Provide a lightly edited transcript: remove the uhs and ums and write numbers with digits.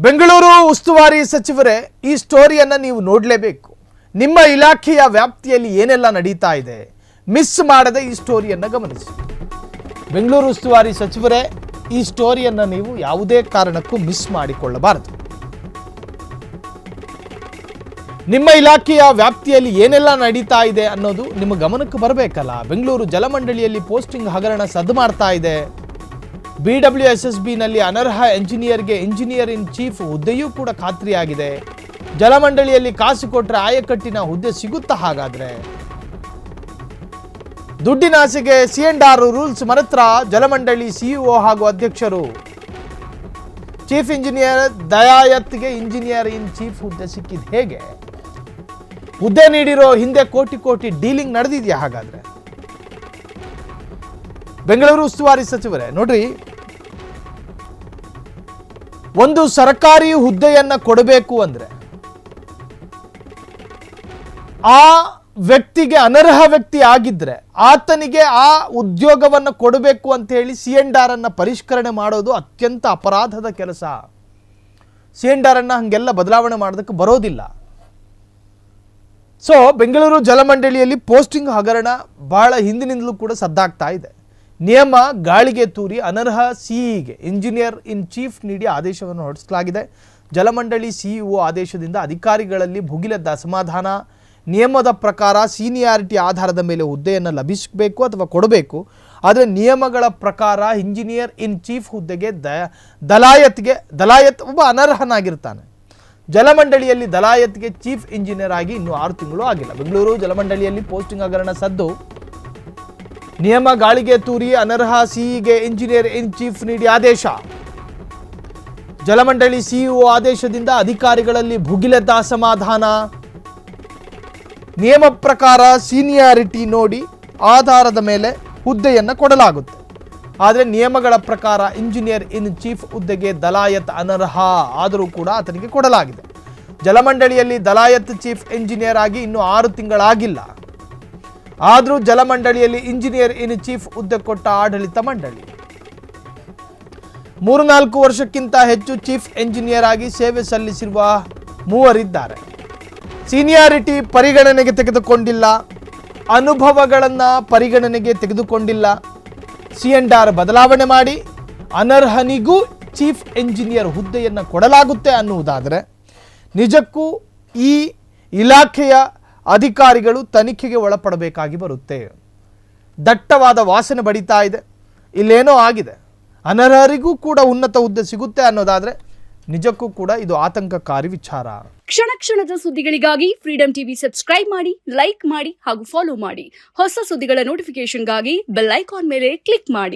ಬೆಂಗಳೂರು ಉಸ್ತುವಾರಿ ಸಚಿವರೇ, ಈ ಸ್ಟೋರಿಯನ್ನು ನೀವು ನೋಡಲೇಬೇಕು. ನಿಮ್ಮ ಇಲಾಖೆಯ ವ್ಯಾಪ್ತಿಯಲ್ಲಿ ಏನೆಲ್ಲ ನಡೀತಾ ಇದೆ, ಮಿಸ್ ಮಾಡದೆ ಈ ಸ್ಟೋರಿಯನ್ನು ಗಮನಿಸಿ. ಬೆಂಗಳೂರು ಉಸ್ತುವಾರಿ ಸಚಿವರೇ, ಈ ಸ್ಟೋರಿಯನ್ನು ನೀವು ಯಾವುದೇ ಕಾರಣಕ್ಕೂ ಮಿಸ್ ಮಾಡಿಕೊಳ್ಳಬಾರದು. ನಿಮ್ಮ ಇಲಾಖೆಯ ವ್ಯಾಪ್ತಿಯಲ್ಲಿ ಏನೆಲ್ಲ ನಡೀತಾ ಇದೆ ಅನ್ನೋದು ನಿಮ್ಮ ಗಮನಕ್ಕೆ ಬರಬೇಕಲ್ಲ. ಬೆಂಗಳೂರು ಜಲಮಂಡಳಿಯಲ್ಲಿ ಪೋಸ್ಟಿಂಗ್ ಹಗರಣ ಸದ್ದು ಮಾಡ್ತಾ ಇದೆ. BWSSBನಲ್ಲಿ ಅನರ್ಹ ಎಂಜಿನಿಯರ್ಗೆ ಇಂಜಿನಿಯರ್ ಇನ್ ಚೀಫ್ ಹುದ್ದೆಯೂ ಕೂಡ ಖಾತ್ರಿಯಾಗಿದೆ. ಜಲಮಂಡಳಿಯಲ್ಲಿ ಕಾಸು ಕೊಟ್ಟರೆ ಆಯಕಟ್ಟಿನ ಹುದ್ದೆ ಸಿಗುತ್ತಾ? ಹಾಗಾದ್ರೆ ದುಡ್ಡಿನ ಆಸೆಗೆ C&R ರೂಲ್ಸ್ ಮರೆತ್ರ ಜಲಮಂಡಳಿ CEO ಹಾಗೂ ಅಧ್ಯಕ್ಷರು. ಚೀಫ್ ಇಂಜಿನಿಯರ್ ದಯಾಯತ್ಗೆ ಇಂಜಿನಿಯರ್ ಇನ್ ಚೀಫ್ ಹುದ್ದೆ ಸಿಕ್ಕಿದ್ದು ಹೇಗೆ? ಹುದ್ದೆ ನೀಡಿರೋ ಹಿಂದೆ ಕೋಟಿ ಕೋಟಿ ಡೀಲಿಂಗ್ ನಡೆದಿದೆಯಾ? ಹಾಗಾದ್ರೆ ಬೆಂಗಳೂರು ಉಸ್ತುವಾರಿ ಸಚಿವರೇ ನೋಡ್ರಿ, ಒಂದು ಸರ್ಕಾರಿ ಹುದ್ದೆಯನ್ನ ಕೊಡಬೇಕು ಅಂದ್ರೆ ಆ ವ್ಯಕ್ತಿಗೆ ಅನರ್ಹ ವ್ಯಕ್ತಿ ಆಗಿದ್ರೆ ಆತನಿಗೆ ಆ ಉದ್ಯೋಗವನ್ನು ಕೊಡಬೇಕು ಅಂತ ಹೇಳಿ C&R ಅನ್ನ ಪರಿಷ್ಕರಣೆ ಮಾಡೋದು ಅತ್ಯಂತ ಅಪರಾಧದ ಕೆಲಸ. C&R ಅನ್ನ ಹಂಗೆಲ್ಲ ಬದಲಾವಣೆ ಮಾಡೋದಕ್ಕೆ ಬರೋದಿಲ್ಲ. ಸೊ ಬೆಂಗಳೂರು ಜಲಮಂಡಳಿಯಲ್ಲಿ ಪೋಸ್ಟಿಂಗ್ ಹಗರಣ ಬಹಳ ಹಿಂದಿನಿಂದಲೂ ಕೂಡ ಸದ್ದಾಗ್ತಾ ಇದೆ. ನಿಯಮ ಗಾಳಿಗೆ ತೂರಿ ಅನರ್ಹ ಸಿಇಗೆ ಇಂಜಿನಿಯರ್ ಇನ್ ಚೀಫ್ ನೀಡಿ ಆದೇಶವನ್ನು ಹೊರಡಿಸಲಾಗಿದೆ. ಜಲಮಂಡಳಿ CEO ಆದೇಶದಿಂದ ಅಧಿಕಾರಿಗಳಲ್ಲಿ ಭುಗಿಲೆದ್ದ ಅಸಮಾಧಾನ. ನಿಯಮದ ಪ್ರಕಾರ ಸೀನಿಯಾರಿಟಿ ಆಧಾರದ ಮೇಲೆ ಹುದ್ದೆಯನ್ನು ಲಭಿಸಬೇಕು ಅಥವಾ ಕೊಡಬೇಕು. ಆದರೆ ನಿಯಮಗಳ ಪ್ರಕಾರ ಇಂಜಿನಿಯರ್ ಇನ್ ಚೀಫ್ ಹುದ್ದೆಗೆ ದಲಾಯತ್ ಒಬ್ಬ ಅನರ್ಹನಾಗಿರ್ತಾನೆ. ಜಲಮಂಡಳಿಯಲ್ಲಿ ದಲಾಯತ್ಗೆ ಚೀಫ್ ಇಂಜಿನಿಯರ್ ಆಗಿ ಇನ್ನೂ 6 ತಿಂಗಳು ಆಗಿಲ್ಲ. ಬೆಂಗಳೂರು ಜಲಮಂಡಳಿಯಲ್ಲಿ ಪೋಸ್ಟಿಂಗ್ ಹಗರಣ ಸದ್ದು. ನಿಯಮ ಗಾಳಿಗೆ ತೂರಿ ಅನರ್ಹ ಸಿಇಗೆ ಇಂಜಿನಿಯರ್ ಇನ್ ಚೀಫ್ ನೀಡಿ ಆದೇಶ. ಜಲಮಂಡಳಿ CEO ಆದೇಶದಿಂದ ಅಧಿಕಾರಿಗಳಲ್ಲಿ ಭುಗಿಲೆದ್ದ ಅಸಮಾಧಾನ. ನಿಯಮ ಪ್ರಕಾರ ಸೀನಿಯಾರಿಟಿ ನೋಡಿ ಆಧಾರದ ಮೇಲೆ ಹುದ್ದೆಯನ್ನು ಕೊಡಲಾಗುತ್ತೆ. ಆದರೆ ನಿಯಮಗಳ ಪ್ರಕಾರ ಇಂಜಿನಿಯರ್ ಇನ್ ಚೀಫ್ ಹುದ್ದೆಗೆ ದಲಾಯತ್ ಅನರ್ಹ, ಆದರೂ ಕೂಡ ಆತನಿಗೆ ಕೊಡಲಾಗಿದೆ. ಜಲಮಂಡಳಿಯಲ್ಲಿ ದಲಾಯತ್ ಚೀಫ್ ಇಂಜಿನಿಯರ್ ಆಗಿ ಇನ್ನೂ 6 ತಿಂಗಳಾಗಿಲ್ಲ. ಆದರೂ ಜಲಮಂಡಳಿಯಲ್ಲಿ ಇಂಜಿನಿಯರ್ ಇನ್ ಚೀಫ್ ಹುದ್ದೆ ಕೊಟ್ಟ ಆಡಳಿತ ಮಂಡಳಿ 3-4 ವರ್ಷಕ್ಕಿಂತ ಹೆಚ್ಚು ಚೀಫ್ ಇಂಜಿನಿಯರ್ ಆಗಿ ಸೇವೆ ಸಲ್ಲಿಸಿರುವ ಮೂವರಿದ್ದಾರೆ. ಸೀನಿಯಾರಿಟಿ ಪರಿಗಣನೆಗೆ ತೆಗೆದುಕೊಂಡಿಲ್ಲ, ಅನುಭವಗಳನ್ನು ಪರಿಗಣನೆಗೆ ತೆಗೆದುಕೊಂಡಿಲ್ಲ. C&R ಬದಲಾವಣೆ ಮಾಡಿ ಅನರ್ಹನಿಗೂ ಚೀಫ್ ಇಂಜಿನಿಯರ್ ಹುದ್ದೆಯನ್ನು ಕೊಡಲಾಗುತ್ತೆ ಅನ್ನುವುದಾದರೆ ನಿಜಕ್ಕೂ ಈ ಇಲಾಖೆಯ ಅಧಿಕಾರಿಗಳು ತನಿಖೆಗೆ ಒಳಪಡಬೇಕಾಗಿ ಬರುತ್ತೆ. ದಟ್ಟವಾದ ವಾಸನೆ ಬಡಿತಾ ಇದೆ. ಇಲ್ಲೇನೋ ಆಗಿದೆ. ಅನರ್ಹರಿಗೂ ಕೂಡ ಉನ್ನತ ಹುದ್ದೆ ಸಿಗುತ್ತೆ ಅನ್ನೋದಾದರೆ ನಿಜಕ್ಕೂ ಕೂಡ ಇದು ಆತಂಕಕಾರಿ ವಿಚಾರ. ಕ್ಷಣ ಕ್ಷಣದ ಸುದ್ದಿಗಳಿಗಾಗಿ ಫ್ರೀಡಂ ಟಿವಿ ಸಬ್ಸ್ಕ್ರೈಬ್ ಮಾಡಿ, ಲೈಕ್ ಮಾಡಿ ಹಾಗೂ ಫಾಲೋ ಮಾಡಿ. ಹೊಸ ಸುದ್ದಿಗಳ ನೋಟಿಫಿಕೇಶನ್ಗಾಗಿ ಬೆಲ್ ಐಕಾನ್ ಮೇಲೆ ಕ್ಲಿಕ್ ಮಾಡಿ.